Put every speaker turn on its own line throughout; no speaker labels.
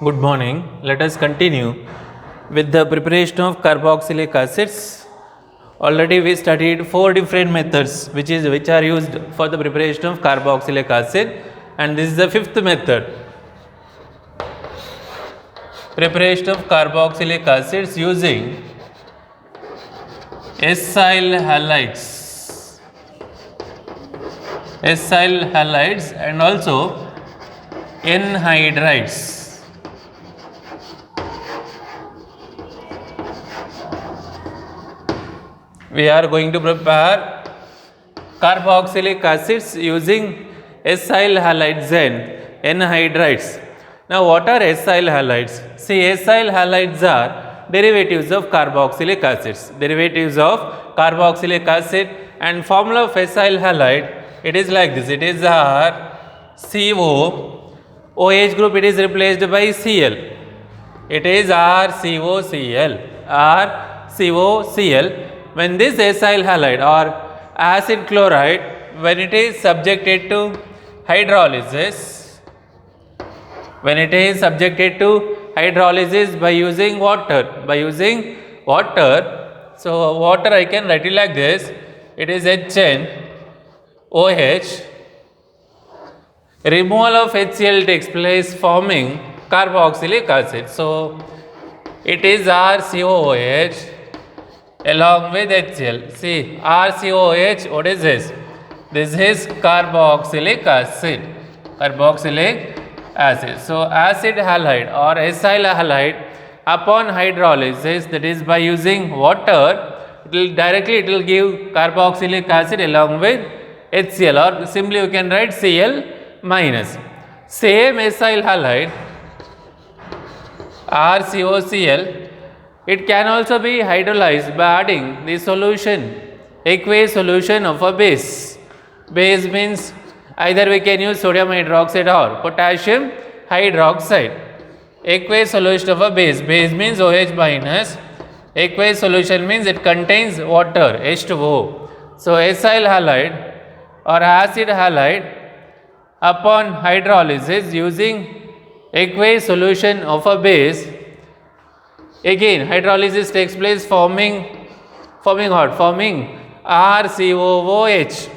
Good morning. Let us continue with the preparation of carboxylic acids. Already we studied 4 different methods which are used for the preparation of carboxylic acid, and this is the 5th method. Preparation of carboxylic acids using acyl halides and also anhydrides. We are going to prepare carboxylic acids using acyl halides and anhydrides. Now, what are acyl halides? See, acyl halides are derivatives of carboxylic acids. Derivatives of carboxylic acid, and formula of acyl halide, it is like this. It is R CO OH group, it is replaced by Cl. It is RCOCl. RCOCl. When this acyl halide or acid chloride, when it is subjected to hydrolysis, by using water, so water I can write it like this. It is HNOH. Removal of HCl takes place, forming carboxylic acid. So it is RCOOH along with HCl. See, RCOH, what is this? This is carboxylic acid. So acid halide or acyl halide, upon hydrolysis, that is by using water, it will give carboxylic acid along with HCl, or simply you can write Cl minus. Same acyl halide, RCOCl, it can also be hydrolyzed by adding the solution, aqueous solution of a base. Base means either we can use sodium hydroxide or potassium hydroxide. Aqueous solution of a base. Base means OH minus. Aqueous solution means it contains water, H2O. So acyl halide or acid halide, upon hydrolysis using aqueous solution of a base, again hydrolysis takes place, forming what? Forming RCOOH.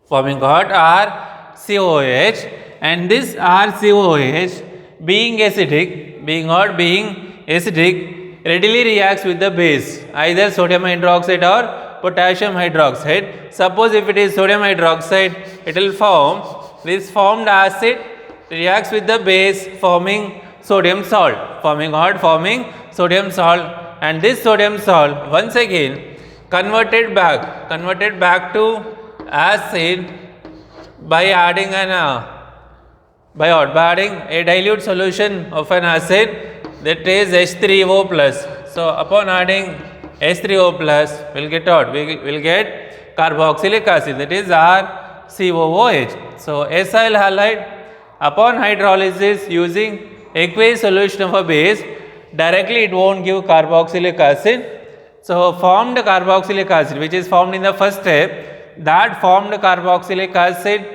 Forming what? RCOOH. And this RCOOH, being acidic, readily reacts with the base, either sodium hydroxide or potassium hydroxide. Suppose if it is sodium hydroxide, it will form this formed acid, reacts with the base, forming sodium salt. Forming sodium salt. And this sodium salt once again converted back to acid by adding a dilute solution of an acid, that is H3O plus. So upon adding H3O plus, we'll get what? We'll get carboxylic acid, that is RCOOH. So acyl halide, upon hydrolysis using aqueous solution of a base, directly it won't give carboxylic acid. So formed carboxylic acid, which is formed in the first step, that formed carboxylic acid,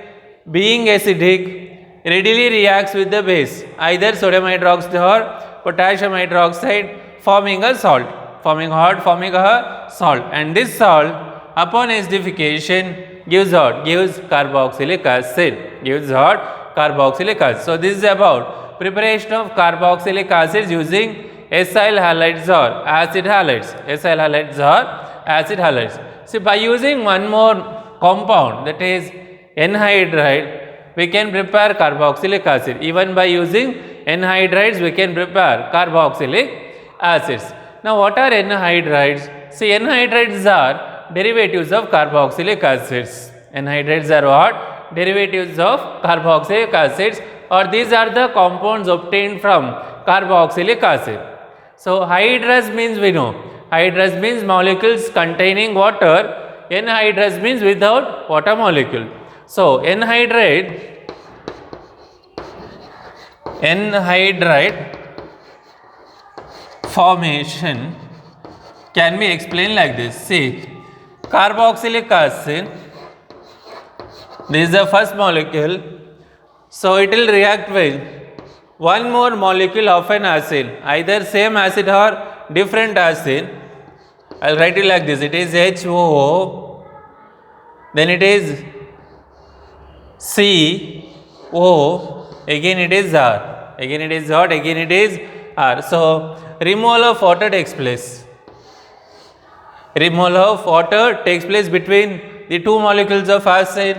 being acidic, readily reacts with the base, either sodium hydroxide or potassium hydroxide, forming a salt. And this salt, upon acidification, gives what? Gives carboxylic acid. So this is about preparation of carboxylic acids using acyl halides or acid halides. See, by using one more compound, that is anhydride, we can prepare carboxylic acid. Even by using anhydrides, we can prepare carboxylic acids. Now, what are anhydrides? See, anhydrides are derivatives of carboxylic acids. Anhydrides are what? Derivatives of carboxylic acids, or these are the compounds obtained from carboxylic acid. So hydrous means, we know, hydrous means molecules containing water, anhydrous means without water molecule. So anhydride formation can be explained like this. See, carboxylic acid, this is the first molecule, so it will react with one more molecule of an acid, either same acid or different acid. I'll write it like this. It is HO, then it is CO, again it is R, again it is what, again it is R. So removal of water takes place. Removal of water takes place between the two molecules of acid.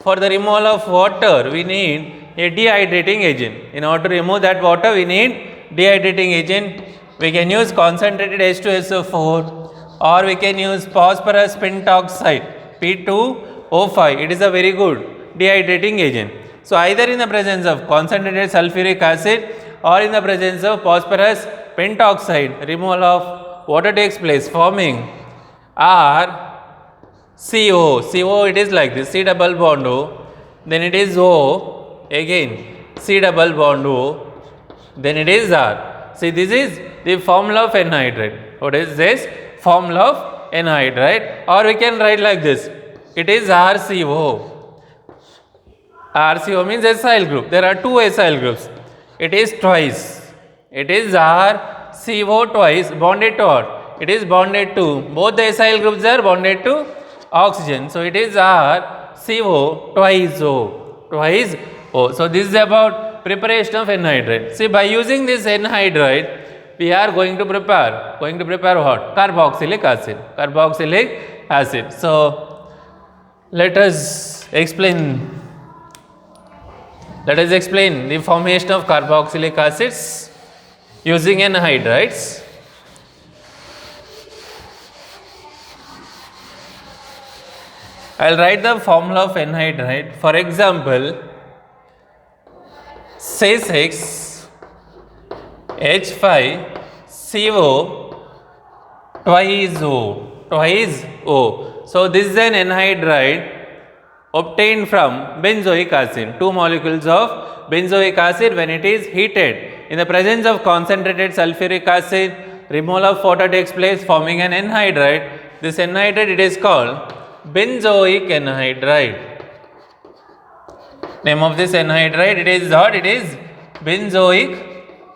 For the removal of water, we need a dehydrating agent. In order to remove that water, we need dehydrating agent. We can use concentrated H2SO4, or we can use phosphorus pentoxide P2O5. It is a very good dehydrating agent. So either in the presence of concentrated sulfuric acid or in the presence of phosphorus pentoxide, removal of water takes place, forming RCO. CO, it is like this, C double bond O, then it is O, again C double bond O, then it is R. See, this is the formula of anhydride. What is this? Formula of anhydride, or we can write like this. It is RCO. RCO means acyl group. There are two acyl groups. It is twice. It is RCO twice bonded to what? It is bonded to, both the acyl groups are bonded to oxygen. So it is RCO twice O. Twice O. So this is about preparation of anhydride. See, by using this anhydride, we are going to prepare what? Carboxylic acid. Carboxylic acid. So let us explain the formation of carboxylic acids using anhydrides. I'll write the formula of anhydride. For example, C6H5CO twice O. So this is an anhydride obtained from benzoic acid. Two molecules of benzoic acid, when it is heated in the presence of concentrated sulfuric acid, removal of water takes place, forming an anhydride. This anhydride, it is called benzoic anhydride. Name of this anhydride, it is what? It is benzoic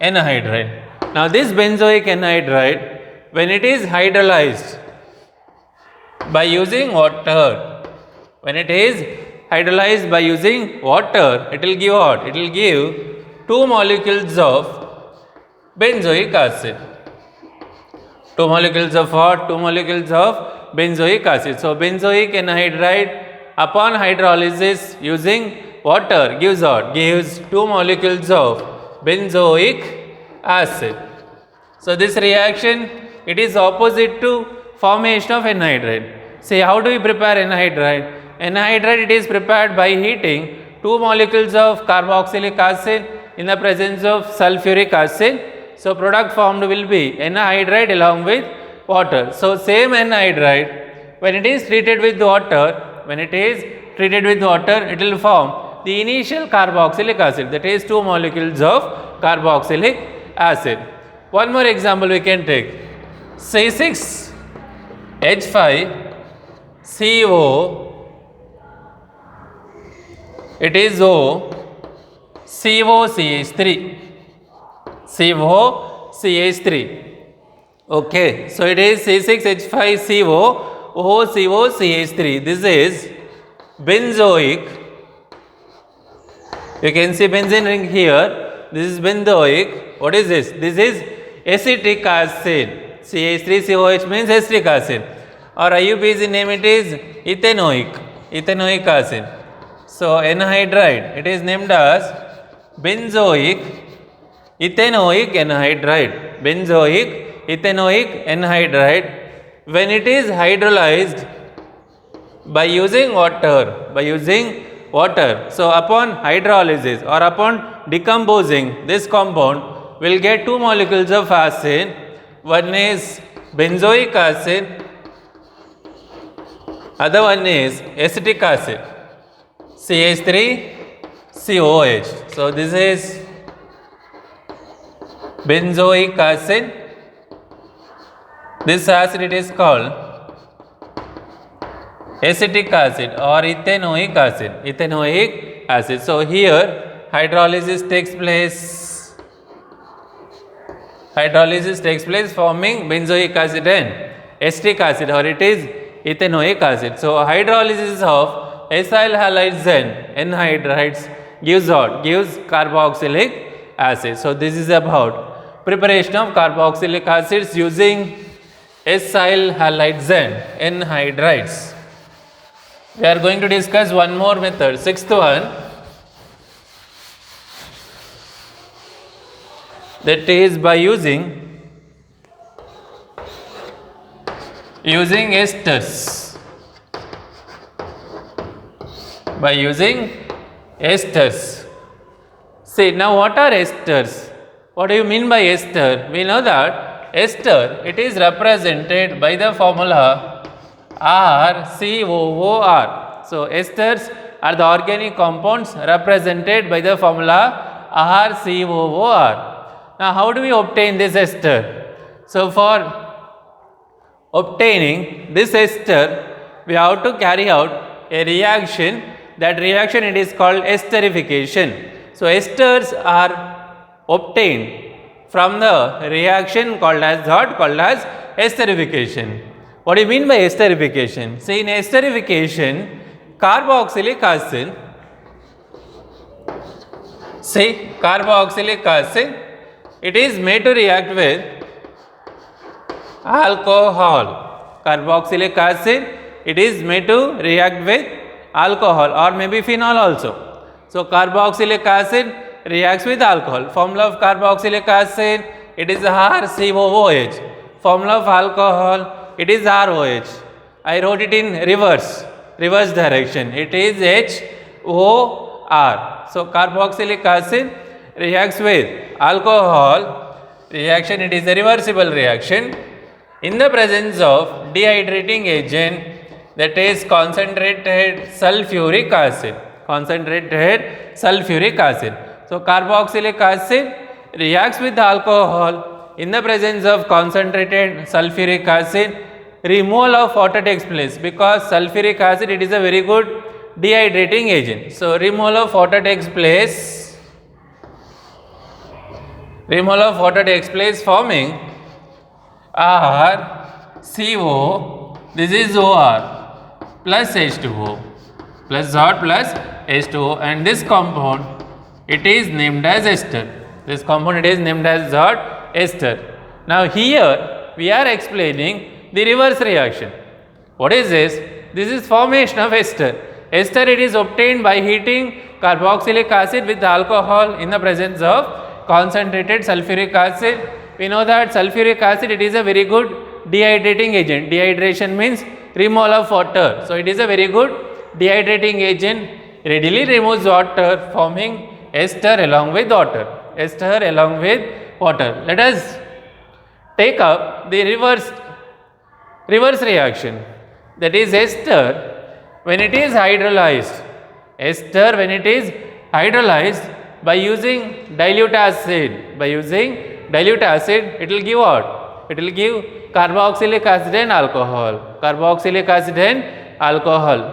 anhydride. Now this benzoic anhydride, when it is hydrolyzed by using water, when it is hydrolyzed by using water, it will give what? It will give two molecules of benzoic acid. Two molecules of what? Two molecules of benzoic acid. So benzoic anhydride upon hydrolysis using water gives what? Gives two molecules of benzoic acid. So this reaction, it is opposite to formation of anhydride. Say, how do we prepare anhydride? Anhydride, it is prepared by heating two molecules of carboxylic acid in the presence of sulfuric acid. So product formed will be anhydride along with water. So same anhydride, when it is treated with water, it will form the initial carboxylic acid, that is two molecules of carboxylic acid. One more example we can take. C6H5CO, it is O, COCH3. COCH3. Okay, so it is C6H5CO, OCOCH3. This is benzoic. You can see benzene ring here. This is benzoic. What is this? This is acetic acid. CH3COH means acetic acid. Or IUPAC name, it is ethanoic acid. So anhydride, it is named as benzoic ethanoic anhydride. Benzoic ethanoic anhydride, when it is hydrolyzed by using water. So upon hydrolysis or upon decomposing this compound, we'll get two molecules of acid. One is benzoic acid, other one is acetic acid, CH3COH. So this is benzoic acid. This acid, it is called acetic acid or ethanoic acid. So here hydrolysis takes place. hydrolysis takes place forming benzoic acid and acetic acid, or it is ethanoic acid. So hydrolysis of acyl halides and anhydrides gives what? Gives carboxylic acid. So this is about preparation of carboxylic acids using acyl halides and anhydrides. We are going to discuss one more method, sixth one, that is by using esters. By using esters. See, now what are esters? What do you mean by ester? We know that ester, it is represented by the formula RCOOR. So esters are the organic compounds represented by the formula RCOOR. Now how do we obtain this ester? So for obtaining this ester, we have to carry out a reaction. That reaction, it is called esterification. So esters are obtained from the reaction called as what? Called as esterification. What do you mean by esterification? See, in esterification, carboxylic acid, it is made to react with alcohol. Carboxylic acid, it is made to react with alcohol or maybe phenol also. So carboxylic acid reacts with alcohol. Formula of carboxylic acid, it is RCOOH. Formula of alcohol, it is ROH. I wrote it in reverse direction. It is HOR. So carboxylic acid reacts with alcohol. Reaction, it is a reversible reaction in the presence of dehydrating agent, that is concentrated sulfuric acid. So carboxylic acid reacts with alcohol in the presence of concentrated sulfuric acid. Removal of water takes place because sulfuric acid, it is a very good dehydrating agent. So removal of water takes place. Forming RCO, this is OR plus H2O plus what? Plus H2O, and this compound, it is named as ester. This compound, it is named as what? Ester. Now here we are explaining the reverse reaction. What is this? This is formation of ester. Ester, it is obtained by heating carboxylic acid with alcohol in the presence of concentrated sulfuric acid. We know that sulfuric acid, it is a very good dehydrating agent. Dehydration means removal of water. So it is a very good dehydrating agent. Readily removes water, forming ester along with water. Let us take up the reverse reaction, that is ester when it is hydrolyzed. By using dilute acid, it will give what? It will give carboxylic acid and alcohol.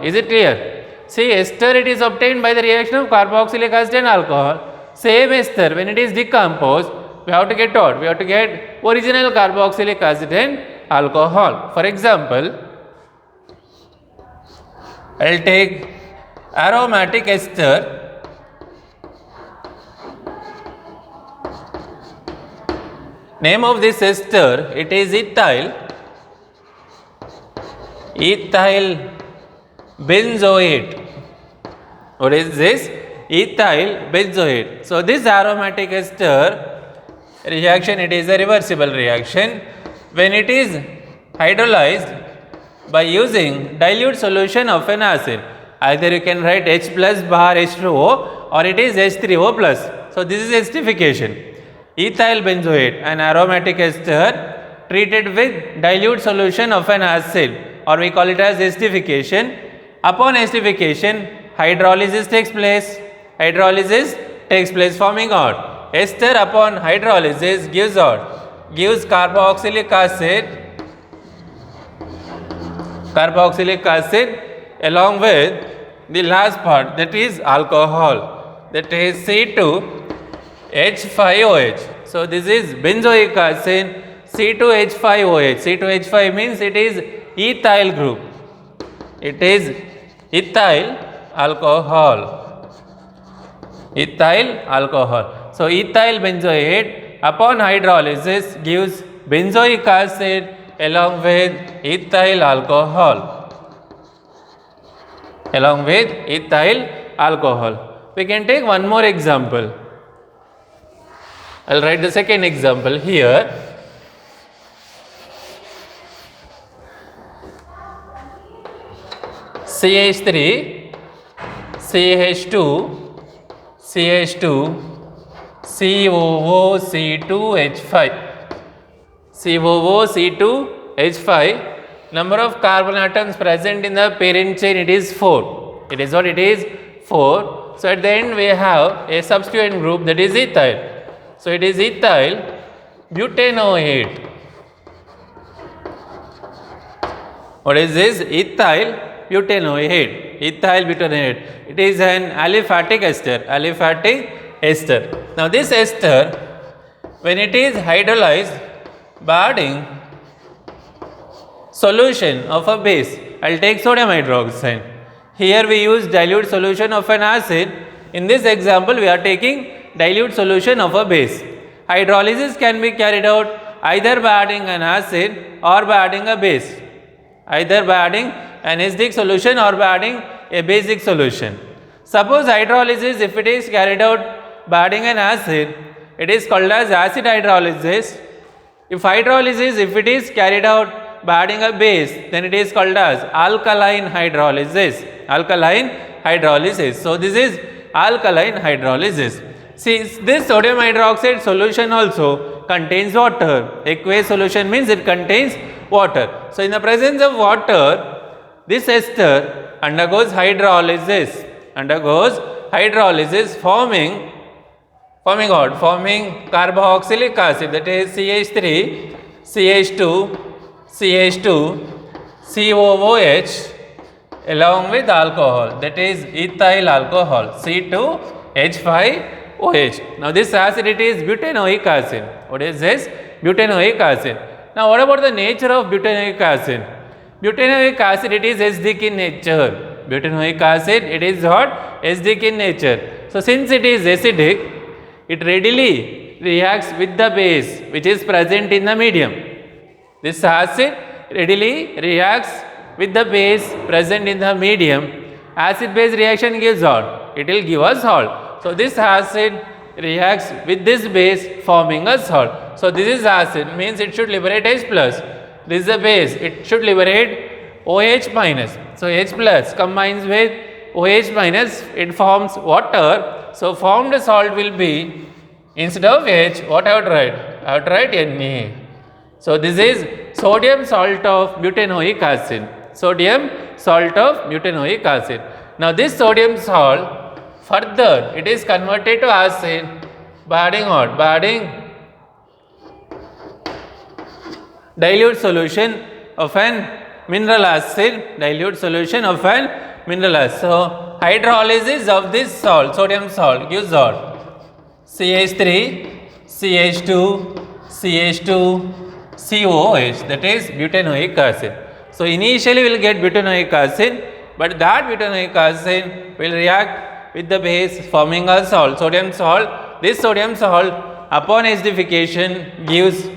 Is it clear? See, ester, it is obtained by the reaction of carboxylic acid and alcohol. Same ester, when it is decomposed, we have to get what? We have to get original carboxylic acid and alcohol. For example, I will take aromatic ester. Name of this ester, it is ethyl benzoate. What is this? Ethyl benzoate. So this aromatic ester reaction, it is a reversible reaction. When it is hydrolyzed by using dilute solution of an acid, either you can write H plus bar H2O or it is H3O plus. So this is esterification. Ethyl benzoate, an aromatic ester treated with dilute solution of an acid, or we call it as esterification. Upon esterification, hydrolysis takes place. Forming out ester upon hydrolysis gives out? Gives carboxylic acid along with the last part, that is alcohol, that is C2H12 H5OH. So this is benzoic acid C2H5OH. C2H5 means it is ethyl group. It is ethyl alcohol. Ethyl alcohol. So ethyl benzoate upon hydrolysis gives benzoic acid along with ethyl alcohol. Along with ethyl alcohol. We can take one more example. I'll write the second example here. CH3, CH2, CH2, COOC2H5. COOC2H5. Number of carbon atoms present in the parent chain, it is 4. It is what it is? 4. So at the end we have a substituent group, that is ethyl. So it is ethyl butanoate. What is this? Ethyl butanoate. Ethyl butanoate. It is an aliphatic ester. Aliphatic ester. Now this ester, when it is hydrolyzed by adding solution of a base, I'll take sodium hydroxide. Here we use dilute solution of an acid. In this example we are taking dilute solution of a base. Hydrolysis can be carried out either by adding an acid or by adding a base. Either by adding an acidic solution or by adding a basic solution. Suppose hydrolysis, if it is carried out by adding an acid, it is called as acid hydrolysis. If hydrolysis, if it is carried out by adding a base, then it is called as alkaline hydrolysis. Alkaline hydrolysis. So this is alkaline hydrolysis. See, this sodium hydroxide solution also contains water. Aqueous solution means it contains water. So in the presence of water, this ester undergoes hydrolysis. Undergoes hydrolysis, forming what? Forming carboxylic acid, that is CH3, CH2, CH2, COOH along with alcohol, that is ethyl alcohol, C2H5OH. Now this acid, it is butanoic acid. What is this? Butanoic acid. Now what about the nature of butanoic acid? Butanoic acid, it is acidic in nature. Butanoic acid, it is what? Acidic in nature. So since it is acidic, it readily reacts with the base which is present in the medium. This acid readily reacts with the base present in the medium. Acid base reaction gives what? It will give us salt. So this acid reacts with this base, forming a salt. So this is acid, means it should liberate H plus. This is the base, it should liberate OH minus. So H plus combines with OH minus, it forms water. So formed salt will be, instead of H, what I would write? I would write Na. So this is sodium salt of butanoic acid. Sodium salt of butanoic acid. Now this sodium salt, further it is converted to acid by adding what? By adding dilute solution of an mineral acid. Dilute solution of an mineral acid. So hydrolysis of this salt, sodium salt, gives what? CH3, CH2, CH2, COOH, that is butanoic acid. So initially we will get butanoic acid, but that butanoic acid will react with the base, forming a salt, sodium salt. This sodium salt, upon acidification, gives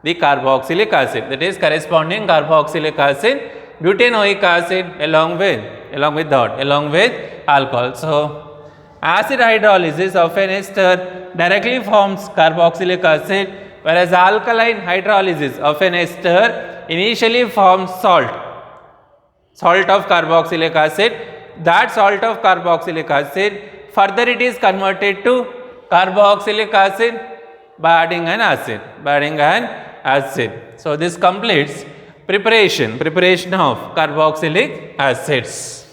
the carboxylic acid, that is corresponding carboxylic acid, butanoic acid along with what? Along with alcohol. So acid hydrolysis of an ester directly forms carboxylic acid, whereas alkaline hydrolysis of an ester initially forms salt of carboxylic acid. That salt of carboxylic acid, further it is converted to carboxylic acid by adding an acid. So this completes preparation of carboxylic acids.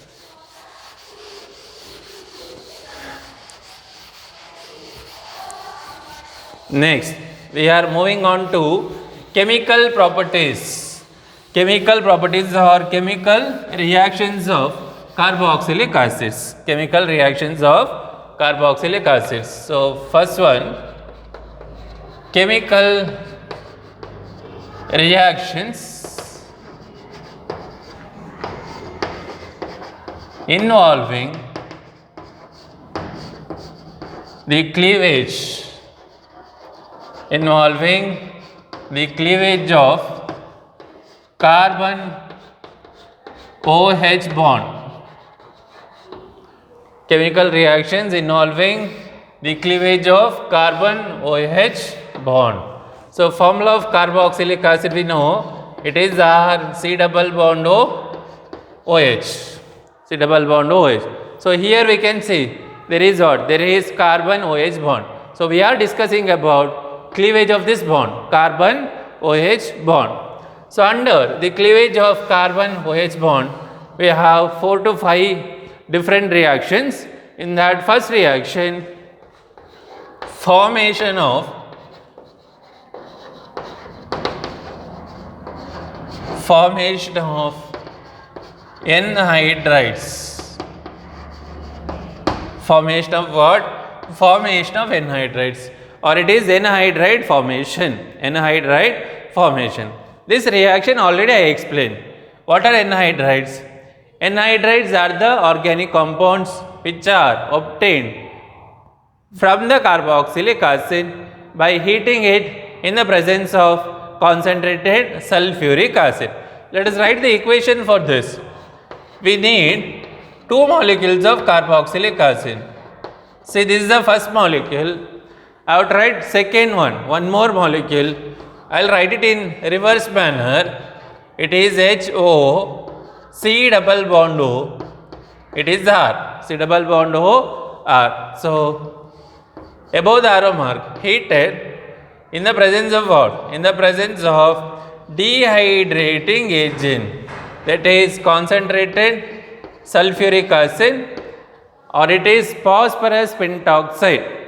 Next, we are moving on to chemical properties. Chemical properties or chemical reactions of carboxylic acids. Chemical reactions of carboxylic acids. So, first one, chemical reactions involving the cleavage of carbon OH bond. Chemical reactions involving the cleavage of carbon OH bond. So, formula of carboxylic acid we know, it is R C double bond O OH. C double bond OH. So, here we can see there is what? There is carbon OH bond. So, we are discussing about cleavage of this bond, carbon OH bond. So, under the cleavage of carbon OH bond, we have 4 to 5 different reactions. In that first reaction, formation of anhydrides. Formation of what? Formation of anhydrides, or it is anhydride formation. This reaction already I explained. What are anhydrides? Anhydrides are the organic compounds which are obtained from the carboxylic acid by heating it in the presence of concentrated sulfuric acid. Let us write the equation for this. We need 2 molecules of carboxylic acid. See, this is the first molecule. I have to write second one more molecule. I will write it in reverse manner. It is HO, C double bond O, it is R, C double bond O, R. So, above the arrow mark, heated in the presence of what? In the presence of dehydrating agent, that is concentrated sulfuric acid, or it is phosphorus pentoxide.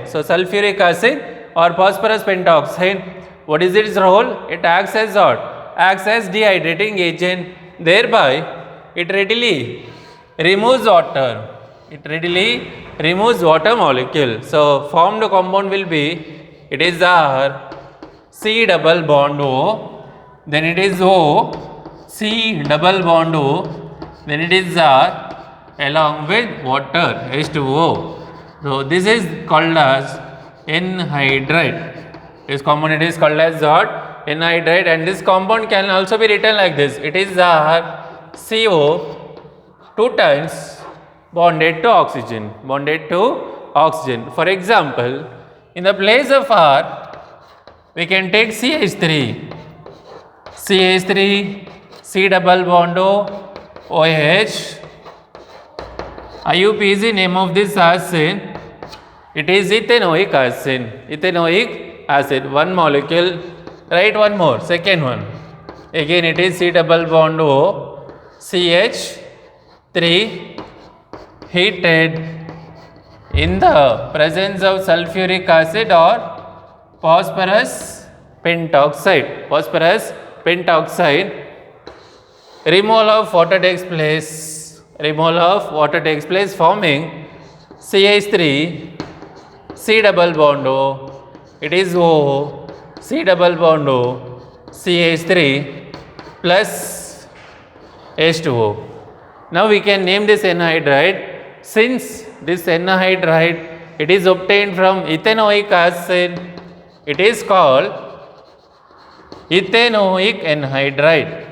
So, sulfuric acid or phosphorus pentoxide, what is its role? It acts as what? Acts as dehydrating agent, thereby it readily removes water. Molecule. So, formed compound will be, it is R, C double bond O, then it is O, C double bond O, then it is R along with water, H2O. So, this is called as anhydride. This compound is called as what? Anhydride, and this compound can also be written like this. It is CO 2 times bonded to oxygen. For example, in the place of R, we can take CH3, C double bond O, OH. IUP is the name of this acid. It is ethanoic acid. One molecule. Write one more, second one. Again it is C double bond O, CH3, heated in the presence of sulfuric acid or phosphorus pentoxide. Removal of water takes place. Forming CH3, C double bond O, it is O, C double bond O, CH3 plus H2O. Now we can name this anhydride. Since this anhydride, it is obtained from ethanoic acid, it is called ethanoic anhydride.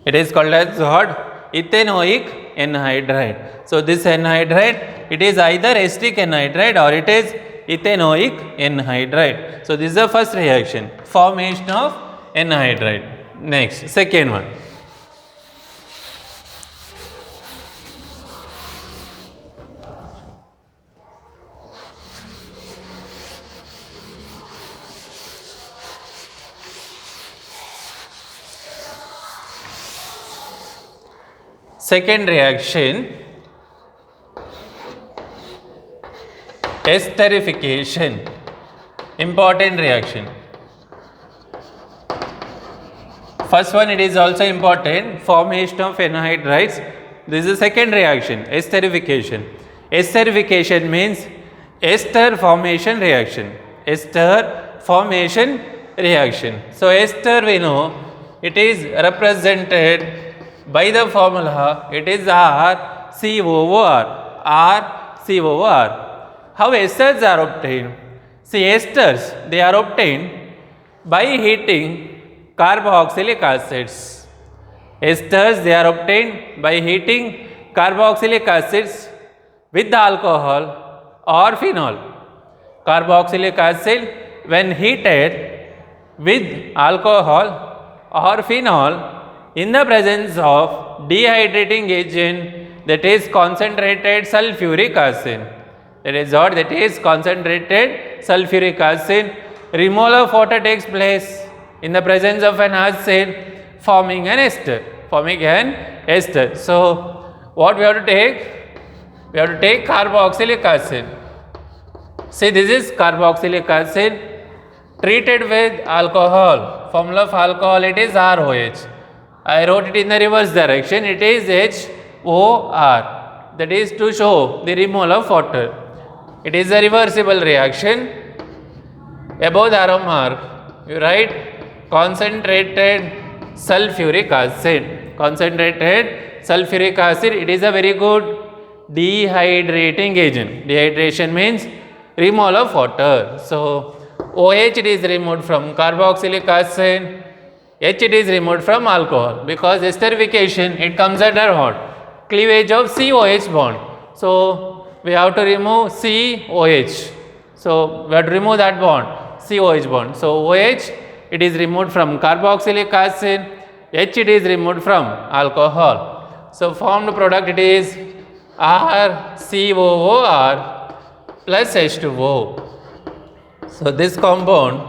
It is called as what? Ethanoic anhydride. So, this anhydride, it is either acetic anhydride or it is ethanoic anhydride. So, this is the first reaction, formation of anhydride. Next, second one. Second reaction, esterification, important reaction. First one, it is also important, formation of anhydrides. This is the second reaction, esterification. Esterification means ester formation reaction. Ester formation reaction. So ester, we know it is represented by the formula, it is RCOOR. RCOOR. How esters are obtained? See, esters, they are obtained by heating carboxylic acids. Esters, they are obtained by heating carboxylic acids with the alcohol or phenol. Carboxylic acid, when heated with alcohol or phenol in the presence of dehydrating agent, that is concentrated sulfuric acid. That is what? That is concentrated sulfuric acid. Removal of water takes place in the presence of an acid, forming an ester. So what we have to take? We have to take carboxylic acid. See, this is carboxylic acid treated with alcohol. Formula of alcohol, it is ROH. I wrote it in the reverse direction. It is HOR. That is to show the removal of water. It is a reversible reaction. Above the arrow mark, you write concentrated sulfuric acid. Concentrated sulfuric acid, it is a very good dehydrating agent. Dehydration means removal of water. So OH, it is removed from carboxylic acid, H, it is removed from alcohol, because esterification, it comes under what? Cleavage of COH bond. So we have to remove COH. So we have to remove that bond, COH bond. So OH, it is removed from carboxylic acid, H, it is removed from alcohol. So formed product, it is RCOOR plus H2O. So this compound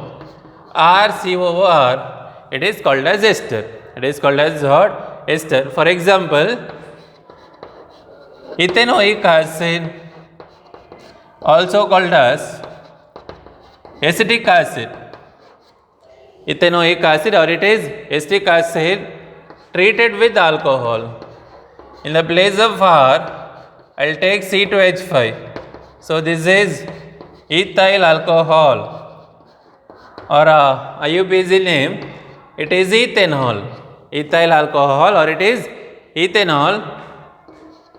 RCOOR, it is called as ester. It is called as what? Ester. For example, ethanoic acid, also called as acetic acid. Ethanoic acid, or it is acetic acid treated with alcohol. In the place of R, I will take C2H5. So this is ethyl alcohol, or IUPAC name, it is ethanol. Ethyl alcohol, or it is ethanol.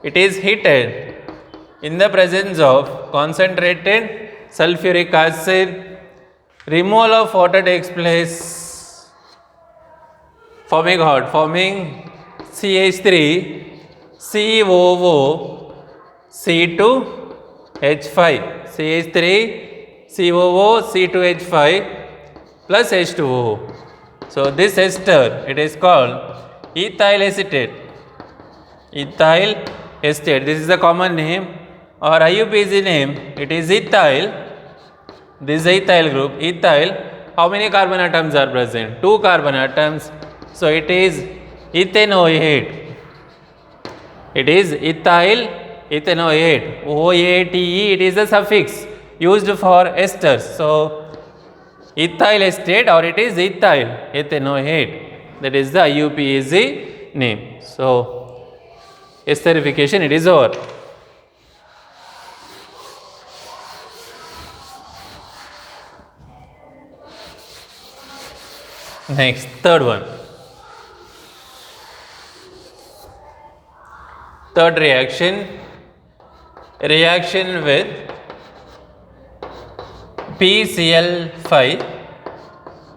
It is heated in the presence of concentrated sulfuric acid. Removal of water takes place, forming what? Forming CH3 COO C2H5. CH3 COO C2H5 plus H2O. So this ester, it is called ethyl acetate. Ethyl acetate, this is the common name, or IUPAC name, it is ethyl. This is ethyl group. Ethyl, how many carbon atoms are present? 2 carbon atoms. So it is ethanoate. It is ethyl ethanoate. OATE, it is a suffix used for esters. So ethyl acetate, or it is ethyl ethanoate. That is the IUPAC name. So esterification, it is over. Next, third one. Third reaction with PCl5,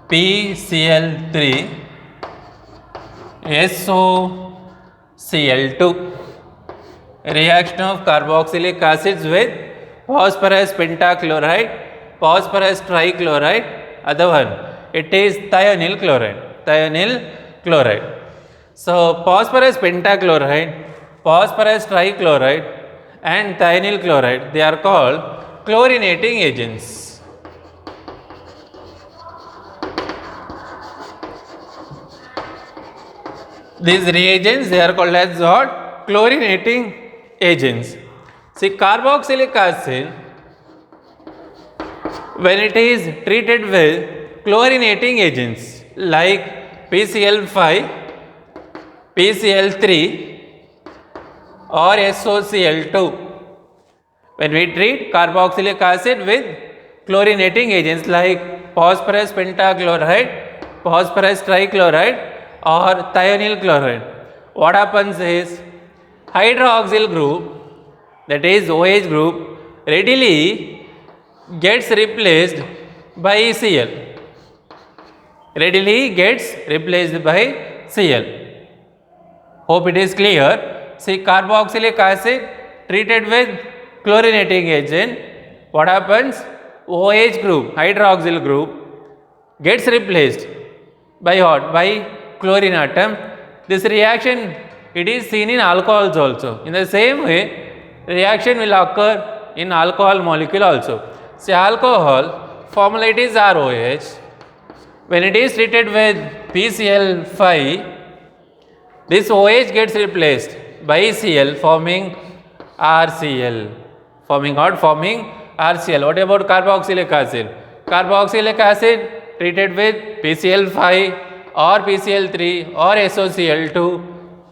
PCl3, SOCl2. Reaction of carboxylic acids with phosphorus pentachloride, phosphorus trichloride. Other one, it is thionyl chloride. So phosphorus pentachloride, phosphorus trichloride and thionyl chloride, they are called chlorinating agents. These reagents, they are called as what? Chlorinating agents. See, carboxylic acid, when it is treated with chlorinating agents like PCl5, PCl3 or SOCl2. When we treat carboxylic acid with chlorinating agents like phosphorus pentachloride, phosphorus trichloride or thionyl chloride, what happens is hydroxyl group, that is OH group, readily gets replaced by Cl. Readily gets replaced by Cl. Hope it is clear. See, carboxylic acid treated with chlorinating agent, what happens? OH group, hydroxyl group gets replaced by what? By chlorine atom. This reaction, it is seen in alcohols also. In the same way, reaction will occur in alcohol molecule also. See, alcohol formula it is ROH. When it is treated with PCl5, this OH gets replaced by Cl forming RCl. Forming what? Forming RCl. What about carboxylic acid? Carboxylic acid treated with PCl5 or PCl3 or SOCl2,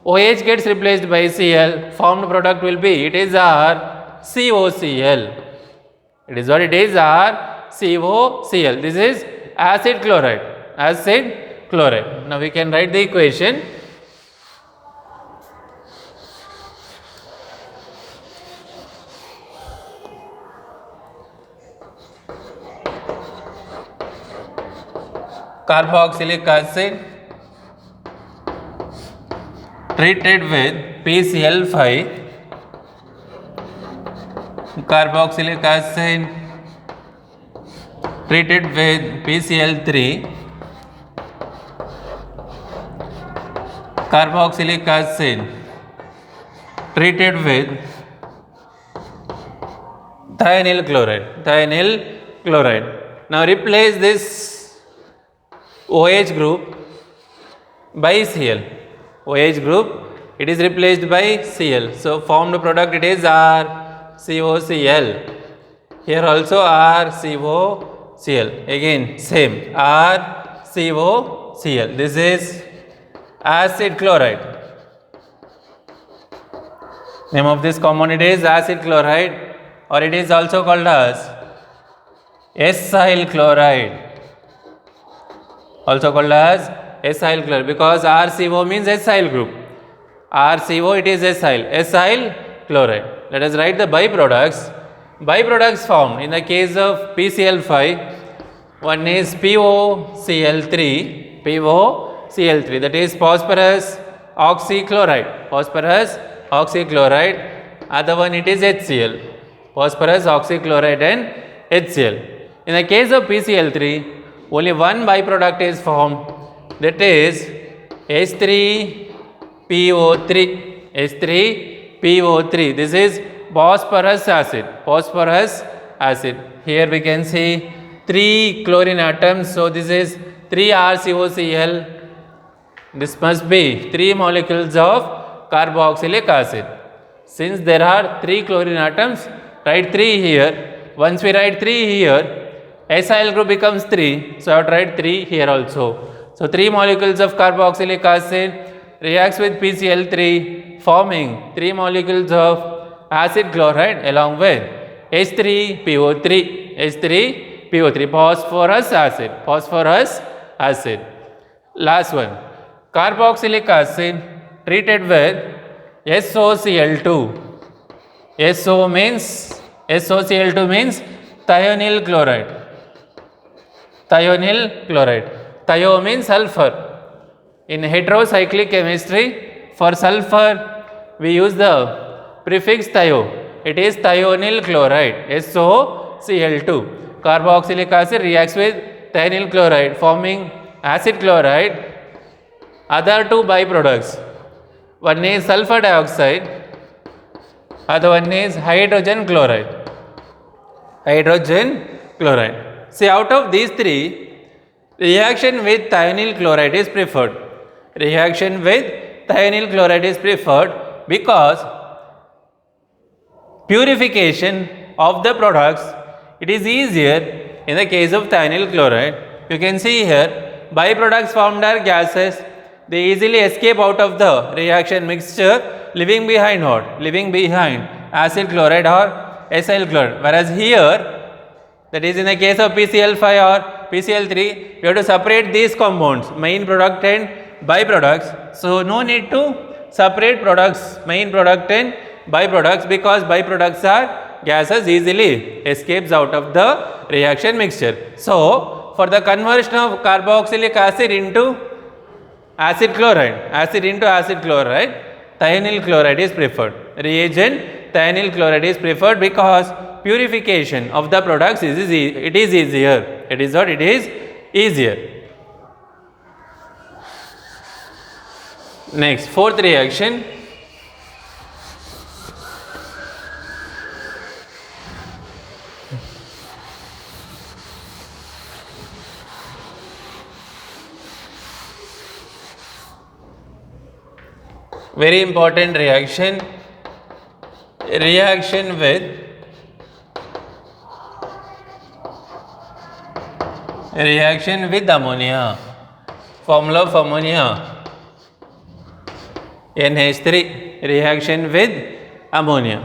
OH gets replaced by Cl, formed product will be, it is RCOCl. It is what it is, RCOCl. This is acid chloride. Acid chloride. Now we can write the equation. Carboxylic acid treated with PCl5, carboxylic acid treated with PCl3, carboxylic acid treated with thionyl chloride. Now replace this OH group by Cl. OH group, it is replaced by Cl. So formed product it is RCOCl. Here also RCOCl. Again same RCOCl. This is acid chloride. Name of this compound it is acid chloride, or it is also called as acyl chloride. Also called as acyl chloride, because RCO means acyl group. RCO it is acyl chloride. Let us write the byproducts. Byproducts formed in the case of PCl5, one is POCl3, that is phosphorus oxychloride. Other one it is HCl, phosphorus oxychloride and HCl. In the case of PCl3, only one byproduct is formed, that is H3PO3. This is phosphorus acid. Here we can see 3 chlorine atoms, so this is 3 RCOCl. This must be 3 molecules of carboxylic acid. Since there are 3 chlorine atoms, write 3 here. Once we write 3 here, acyl group becomes 3, so I have to write 3 here also. So 3 molecules of carboxylic acid reacts with PCl3, forming 3 molecules of acid chloride along with H3PO3, phosphorus acid. Last one, carboxylic acid treated with SOCl2. SOCl2 means thionyl chloride. Thio means sulfur. In heterocyclic chemistry, for sulfur we use the prefix thio. It is thionyl chloride, SOCl2. Carboxylic acid reacts with thionyl chloride, forming acid chloride. Other two byproducts, one is sulfur dioxide, other one is hydrogen chloride. See, out of these three, reaction with thionyl chloride is preferred. Because purification of the products, it is easier in the case of thionyl chloride. You can see here, byproducts formed are gases. They easily escape out of the reaction mixture, leaving behind what? Leaving behind acyl chloride or acyl chloride. Whereas here, that is in the case of PCl5 or PCl3, we have to separate these compounds, main product and byproducts. So no need to separate products, main product and byproducts, because byproducts are gases, easily escapes out of the reaction mixture. So for the conversion of carboxylic acid into acid into acid chloride, thionyl chloride is preferred. Reagent thionyl chloride is preferred because purification of the products is easier. It is easier. Next, fourth reaction. Very important reaction. Reaction with ammonia. Formula of ammonia, NH3. Reaction with ammonia.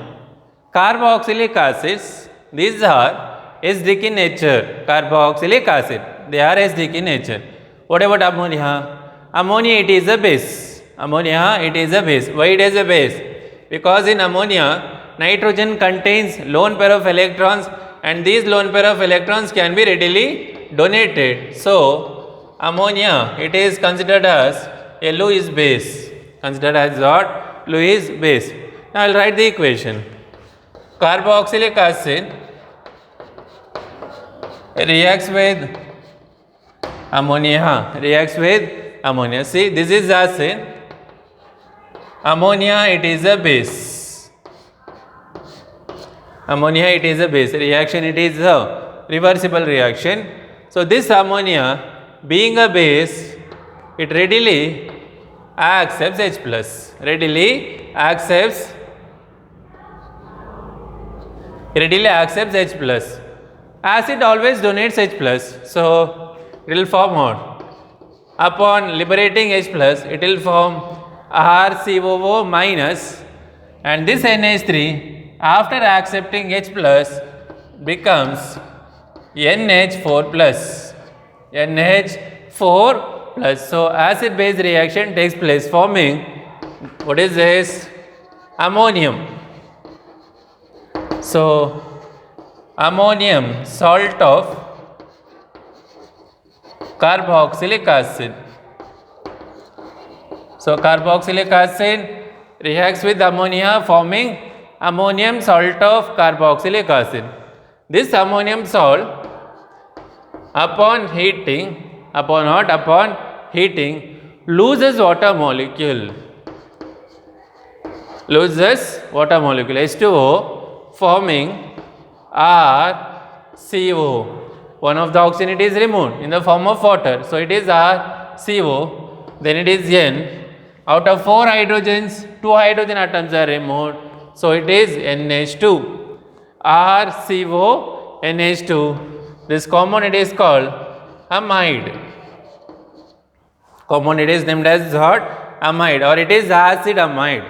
Carboxylic acids, these are acidic in nature. Carboxylic acid, they are acidic in nature. What about ammonia? Ammonia, it is a base. Ammonia, it is a base. Why it is a base? Because in ammonia, nitrogen contains lone pair of electrons, and these lone pair of electrons can be readily donated. So ammonia, it is considered as a Lewis base. Considered as what? Lewis base. Now I will write the equation. Carboxylic acid reacts with ammonia. See, this is acid. Ammonia, it is a base. Reaction, it is a reversible reaction. So this ammonia, being a base, it readily accepts H plus. Readily accepts H plus. Acid always donates H plus. So it will form what? Upon liberating H plus, it will form RCOO minus, and this NH3 after accepting H plus becomes NH4 plus. So acid base reaction takes place, forming what is this? Ammonium. So ammonium salt of carboxylic acid. So carboxylic acid reacts with ammonia, forming ammonium salt of carboxylic acid. This ammonium salt, upon heating, loses water molecule. H2O, forming RCO. One of the oxygen, it is removed in the form of water. So it is RCO. Then it is N. Out of 4 hydrogens, 2 hydrogen atoms are removed. So it is NH2. RCO, NH2. This compound, it is called amide. Compound, it is named as what? Amide, or it is acid amide.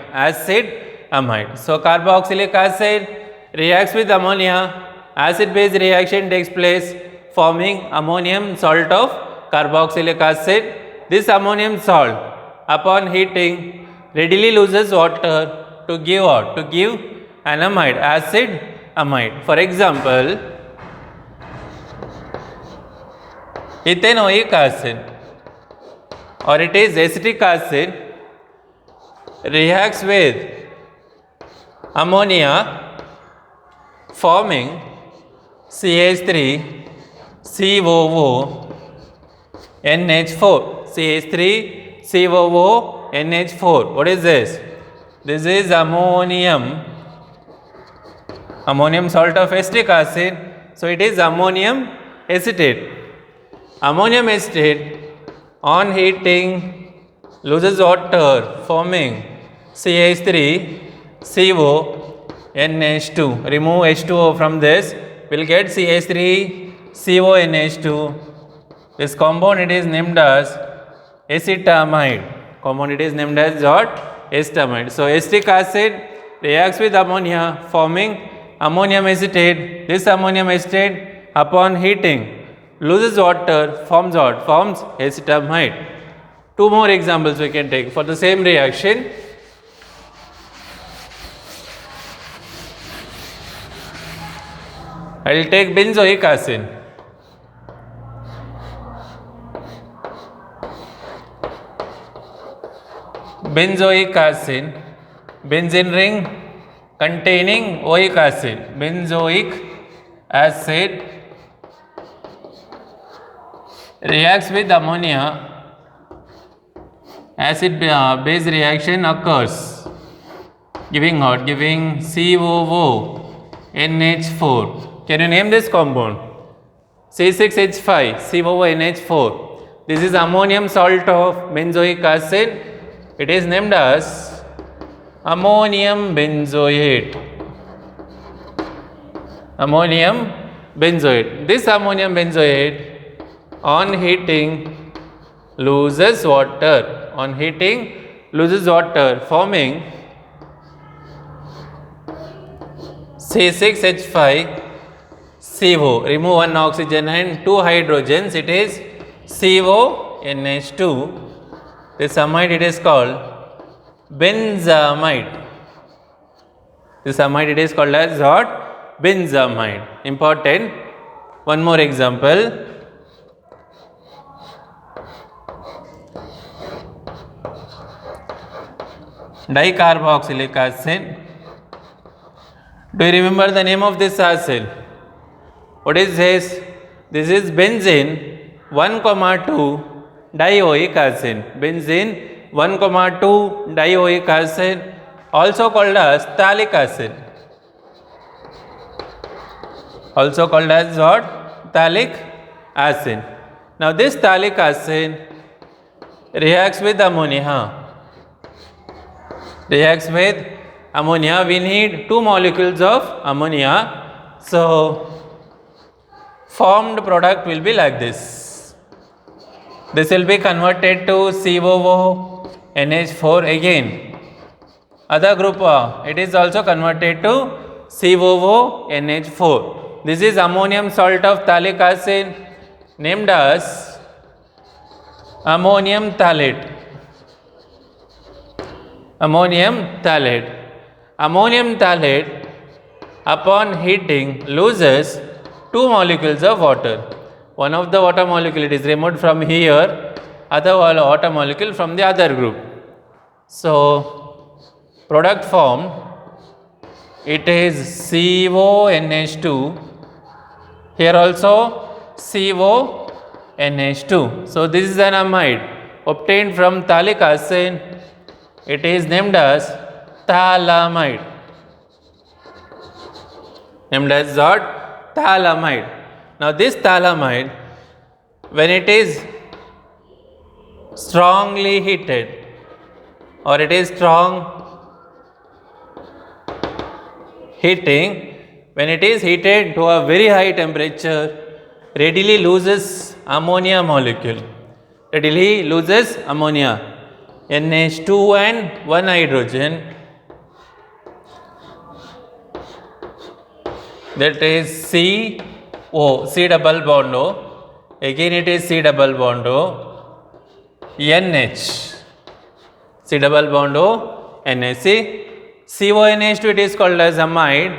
So carboxylic acid reacts with ammonia. Acid base reaction takes place, forming ammonium salt of carboxylic acid. This ammonium salt, upon heating, readily loses water to give an amide, acid amide. For example, ethanoic acid, or it is acetic acid, reacts with ammonia, forming CH3 COO NH4. CH3 COO NH4. What is this? This is ammonium salt of acetic acid. So it is ammonium acetate. Ammonium acetate, on heating, loses water, forming CH3 CO NH2. Remove H2O from this, we'll get CH3 CO NH2. This compound it is named as acetamide. Compound it is named as what? Acetamide. So acetic acid reacts with ammonia forming ammonium acetate. This ammonium acetate upon heating loses water, forms what? Forms acetamide. Two more examples we can take for the same reaction. I will take benzoic acid. Benzoic acid, benzene ring containing oic acid. Benzoic acid reacts with ammonia. Acid base reaction occurs, giving what? Giving COONH4. Can you name this compound? C6H5, COONH4. This is ammonium salt of benzoic acid. It is named as ammonium benzoate. Ammonium benzoate. This ammonium benzoate on heating loses water. On heating loses water, forming C6H5CO. Remove one oxygen and two hydrogens. It is CONH2. This amide it is called benzamide. This amide it is called as what? Benzamide. Important. One more example. Dicarboxylic acid. Do you remember the name of this acid? What is this? This is benzene 1,2 dioic acid. Benzene 1,2 dioic acid, also called as phthalic acid. Also called as what? Phthalic acid. Now this phthalic acid reacts with ammonia. Reacts with ammonia. We need two molecules of ammonia. So formed product will be like this. This will be converted to COONH4 again. Other group it is also converted to COONH4. This is ammonium salt of phthalic acid named as ammonium phthalate. Ammonium phthalate. Ammonium phthalate upon heating loses two molecules of water. One of the water molecule it is removed from here, other water molecule from the other group. So product formed it is CONH2. Here also CONH2. So this is an amide obtained from phthalic acid. It is named as phthalamide. Named as what? Phthalamide. Now this phthalamide, when it is strongly heated or it is strong heating, when it is heated to a very high temperature, readily loses ammonia molecule. Readily loses ammonia. NH2 and one hydrogen, that is CO, C double bond O, again it is C double bond O, NH, C double bond O, NH. See, CONH2 it is called as amide,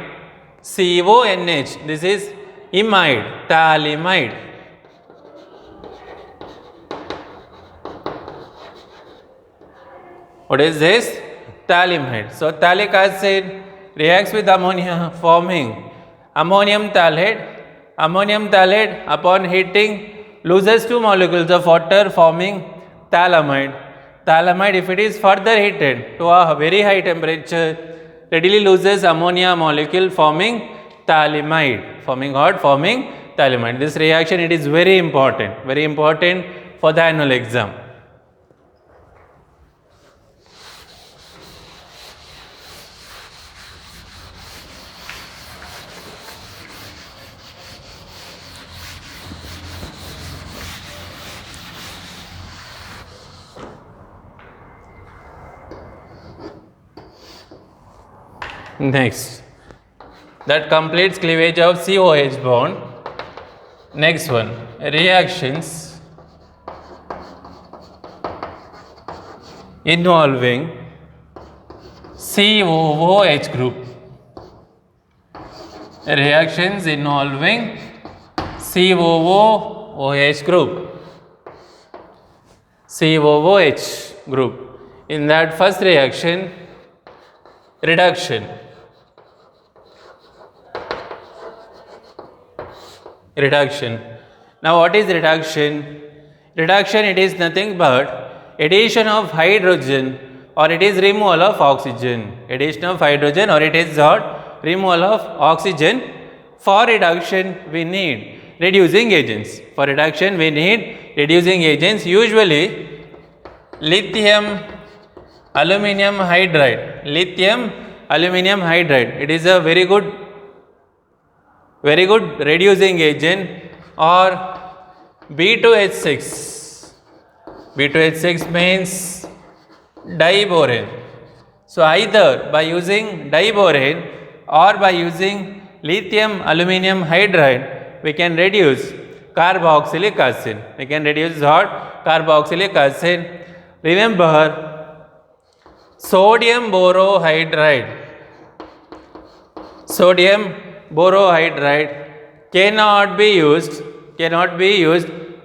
CONH, this is imide, phthalimide. What is this? Phthalimide. So phthalic acid reacts with ammonia forming ammonium phthalate. Ammonium phthalate upon heating loses two molecules of water forming phthalamide. Phthalamide, if it is further heated to a very high temperature, readily loses ammonia molecule forming phthalimide. Forming what? Forming phthalimide. This reaction it is very important for the annual exam. Next, that completes cleavage of COH bond. Next one, reactions involving COOH group. Reactions involving COOH group. COOH group. In that first reaction, reduction. Reduction. Now what is reduction? Reduction, it is nothing but addition of hydrogen or it is removal of oxygen. Addition of hydrogen or it is what? Removal of oxygen. For reduction we need reducing agents. For reduction we need reducing agents. Usually lithium aluminum hydride. Lithium aluminum hydride. It is a very good reducing agent, or B2H6. B2H6 means diborane. So either by using diborane or by using lithium aluminum hydride, we can reduce carboxylic acid. We can reduce what? Carboxylic acid. Remember, sodium borohydride. Sodium borohydride cannot be used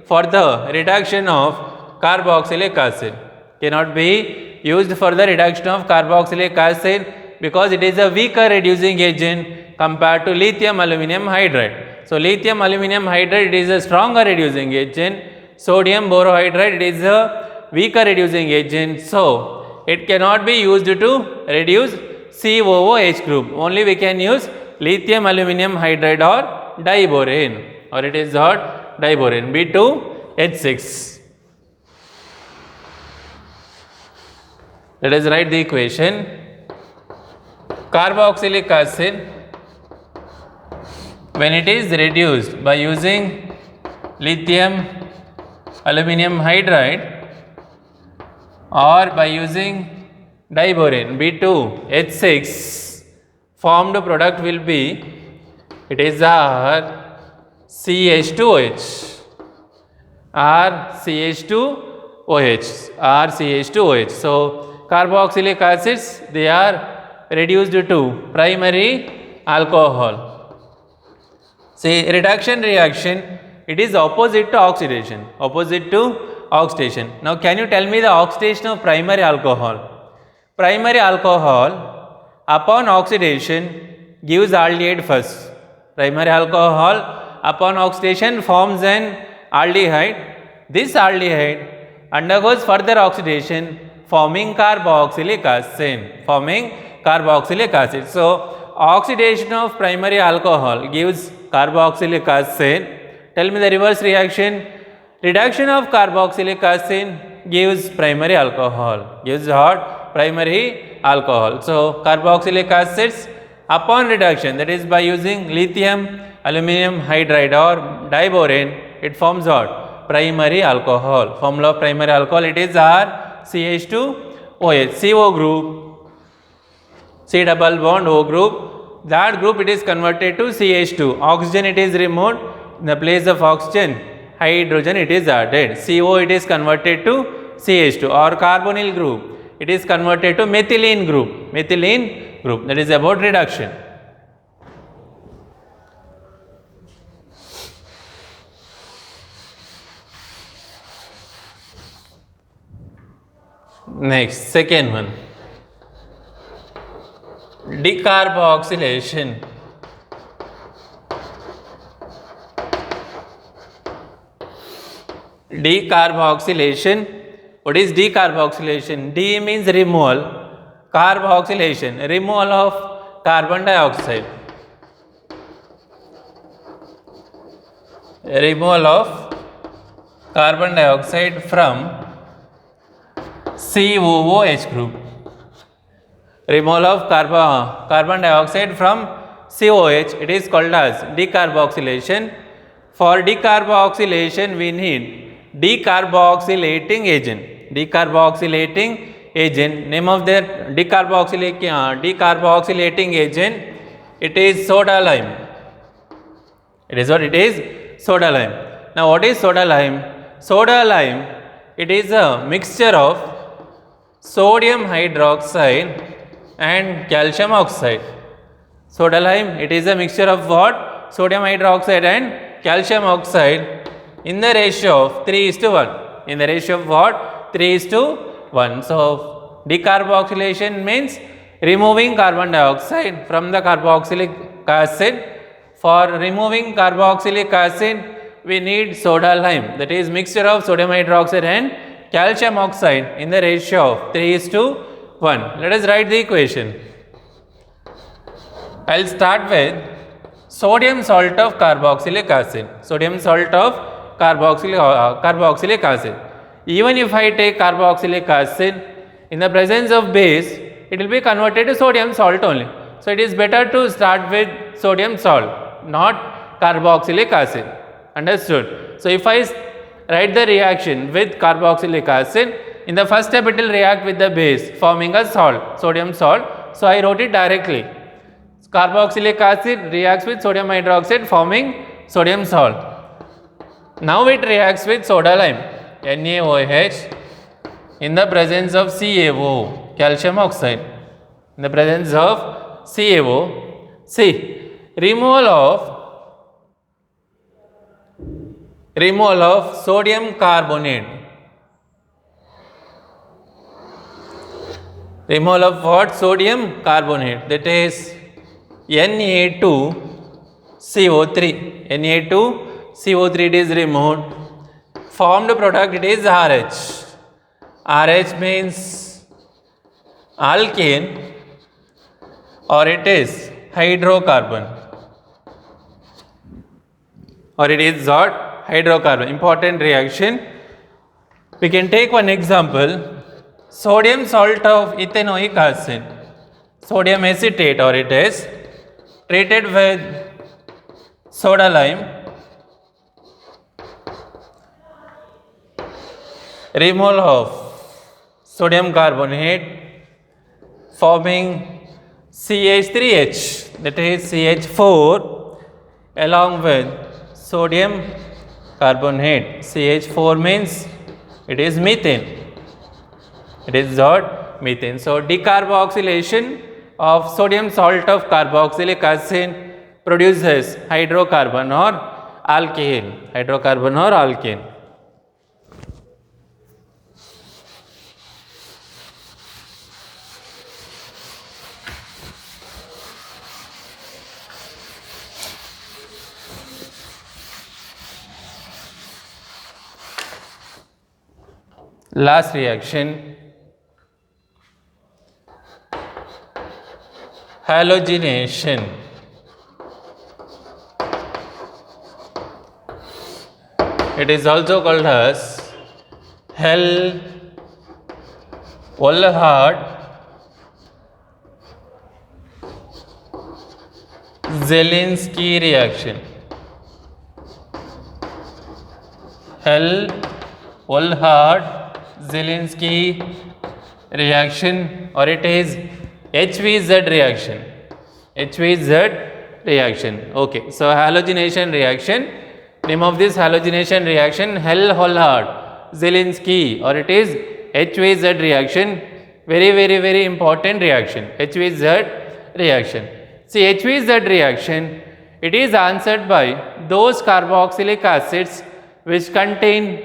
for the reduction of carboxylic acid. Cannot be used for the reduction of carboxylic acid because it is a weaker reducing agent compared to lithium aluminum hydride. So lithium aluminum hydride, it is a stronger reducing agent. Sodium borohydride, it is a weaker reducing agent. So it cannot be used to reduce COOH group. Only we can use lithium aluminum hydride or diborane, or it is what? Diborane, B2H6. Let us write the equation. Carboxylic acid, when it is reduced by using lithium aluminum hydride or by using diborane, B2H6, formed product will be, it is RCH2OH. RCH2OH. So carboxylic acids, they are reduced to primary alcohol. See, reduction reaction, it is opposite to oxidation. Opposite to oxidation. Now can you tell me the oxidation of primary alcohol? Primary alcohol upon oxidation gives aldehyde first. Primary alcohol upon oxidation forms an aldehyde. This aldehyde undergoes further oxidation forming carboxylic acid. So oxidation of primary alcohol gives carboxylic acid. Tell me the reverse reaction. Reduction of carboxylic acid gives primary alcohol. Gives what? Primary alcohol. So carboxylic acids upon reduction, that is by using lithium aluminum hydride or diborane, it forms what? Primary alcohol. Formula of primary alcohol, it is RCH2OH. CO group, C double bond O group. That group, it is converted to CH2. Oxygen, it is removed. In the place of oxygen, hydrogen, it is added. CO, it is converted to CH2, or carbonyl group, it is converted to methylene group. That is about reduction. Next, second one, decarboxylation. Decarboxylation. What is decarboxylation? D means removal, carboxylation, removal of carbon dioxide. Removal of carbon dioxide from COOH group. Removal of carbon dioxide from COOH, it is called as decarboxylation. For decarboxylation we need decarboxylating agent. Decarboxylating agent. Name of the decarboxylating agent, it is soda lime. It is what? It is soda lime. Now what is soda lime? Soda lime, it is a mixture of sodium hydroxide and calcium oxide. Soda lime, it is a mixture of what? Sodium hydroxide and calcium oxide in the ratio of 3:1. In the ratio of what? 3:1. So decarboxylation means removing carbon dioxide from the carboxylic acid. For removing carboxylic acid, we need soda lime, that is mixture of sodium hydroxide and calcium oxide in the ratio of 3:1. Let us write the equation. I will start with sodium salt of carboxylic acid. Sodium salt of carboxylic acid. Even if I take carboxylic acid in the presence of base, it will be converted to sodium salt only. So it is better to start with sodium salt, not carboxylic acid. Understood? So if I write the reaction with carboxylic acid, in the first step it will react with the base, forming a salt, sodium salt. So I wrote it directly. Carboxylic acid reacts with sodium hydroxide, forming sodium salt. Now it reacts with soda lime, NaOH, in the presence of CaO, calcium oxide. In the presence of CaO, see, removal of sodium carbonate. Removal of what? Sodium carbonate, that is Na2CO3. Na2CO3 it is removed. Formed product, it is RH. RH means alkane, or it is hydrocarbon, or it is what? Hydrocarbon. Important reaction. We can take one example. Sodium salt of ethanoic acid, sodium acetate, or it is treated with soda lime. Removal of sodium carbonate, forming CH3H, that is CH4, along with sodium carbonate. CH4 means it is methane. It is what? Methane. So decarboxylation of sodium salt of carboxylic acid produces hydrocarbon or alkane. Hydrocarbon or alkane. Last reaction, halogenation. It is also called as Hall-Zelinsky reaction. Hall-Zelinsky reaction, or it is HVZ reaction. HVZ reaction. Okay. So halogenation reaction. Name of this halogenation reaction, Hall-Zelinsky, or it is HVZ reaction. Very important reaction. HVZ reaction. See, HVZ reaction, it is answered by those carboxylic acids which contain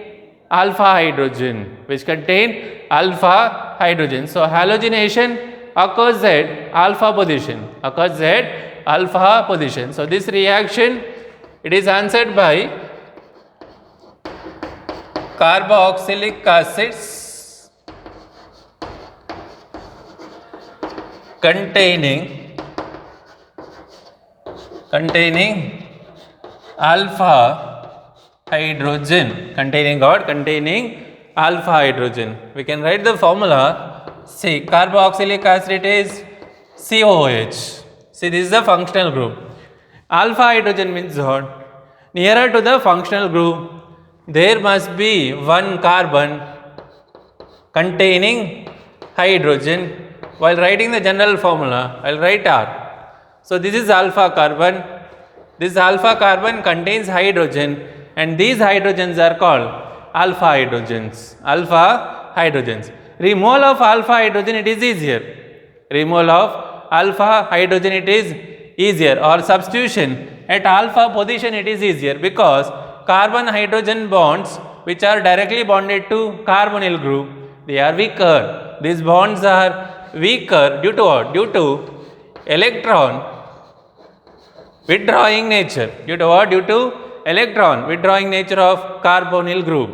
alpha hydrogen. So halogenation occurs at alpha position. So this reaction, it is answered by carboxylic acids containing alpha hydrogen. Containing alpha hydrogen. We can write the formula. See, carboxylic acid is COH. See, this is the functional group. Alpha hydrogen means what? Nearer to the functional group, there must be one carbon containing hydrogen. While writing the general formula, I will write R. So this is alpha carbon. This alpha carbon contains hydrogen, and these hydrogens are called alpha hydrogens. Alpha hydrogens. Removal of alpha hydrogen, it is easier. Removal of alpha hydrogen, it is easier, or substitution at alpha position, it is easier, because carbon hydrogen bonds which are directly bonded to carbonyl group, they are weaker. These bonds are weaker due to what? Due to electron withdrawing nature. Due to what? Due to electron withdrawing nature of carbonyl group.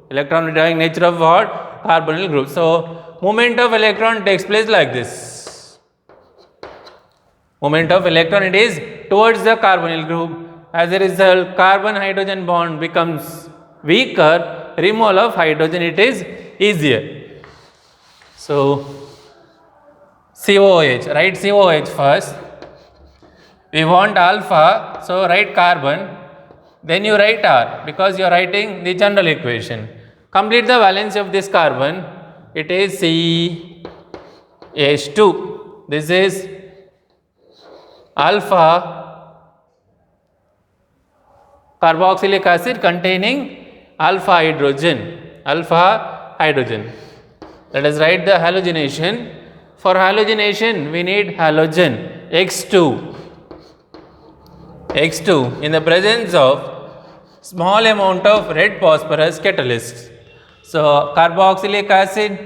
Electron withdrawing nature of what? Carbonyl group. So movement of electron takes place like this. Movement of electron, it is towards the carbonyl group. As a result, carbon hydrogen bond becomes weaker. Removal of hydrogen, it is easier. So COOH, write COOH first. We want alpha, so write carbon, then you write R, because you are writing the general equation. Complete the valence of this carbon, it is CH2. This is alpha carboxylic acid containing alpha hydrogen. Alpha hydrogen. Let us write the halogenation. For halogenation, we need halogen X2. X2 in the presence of small amount of red phosphorus catalyst. So carboxylic acid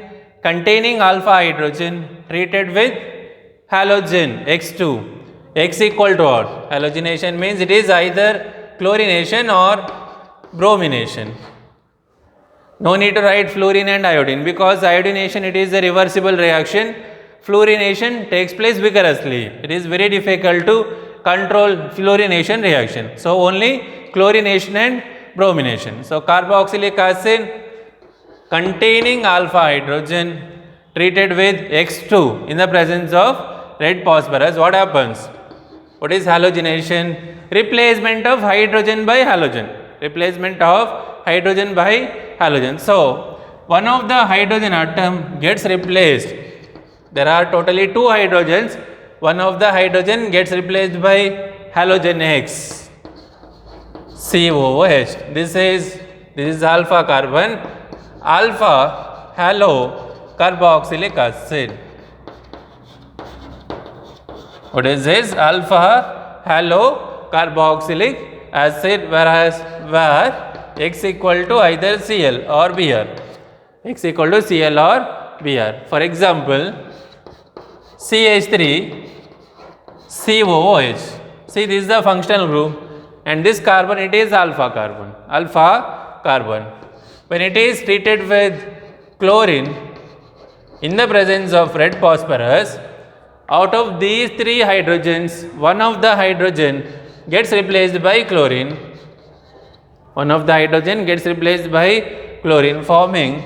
containing alpha hydrogen treated with halogen X2. X equal to what? Halogenation means it is either chlorination or bromination. No need to write fluorine and iodine, because iodination, it is a reversible reaction. Fluorination takes place vigorously. It is very difficult to control fluorination reaction. So only chlorination and bromination. So carboxylic acid containing alpha hydrogen treated with X2 in the presence of red phosphorus. What happens? What is halogenation? Replacement of hydrogen by halogen. Replacement of hydrogen by halogen. So one of the hydrogen atom gets replaced. There are totally two hydrogens. One of the hydrogen gets replaced by halogen X, COOH. This is alpha carbon, alpha halo carboxylic acid. What is this? Alpha halo carboxylic acid, where X equal to either Cl or Br. X equal to Cl or Br. For example, CH3 COOH. See, this is the functional group, and this carbon, it is alpha carbon. Alpha carbon. When it is treated with chlorine in the presence of red phosphorus, out of these three hydrogens, one of the hydrogen gets replaced by chlorine. One of the hydrogen gets replaced by chlorine, forming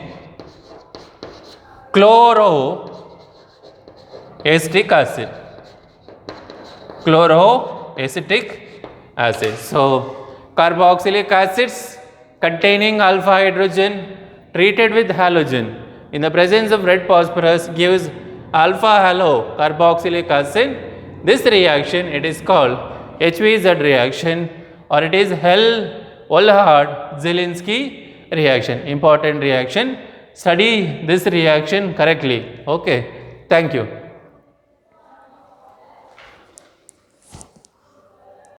chloroacetic acid. Chloroacetic acid. So carboxylic acids containing alpha hydrogen treated with halogen in the presence of red phosphorus gives alpha halo carboxylic acid. This reaction, it is called HVZ reaction, or it is Hell-Olhard-Zielinski reaction. Important reaction. Study this reaction correctly. Okay. Thank you.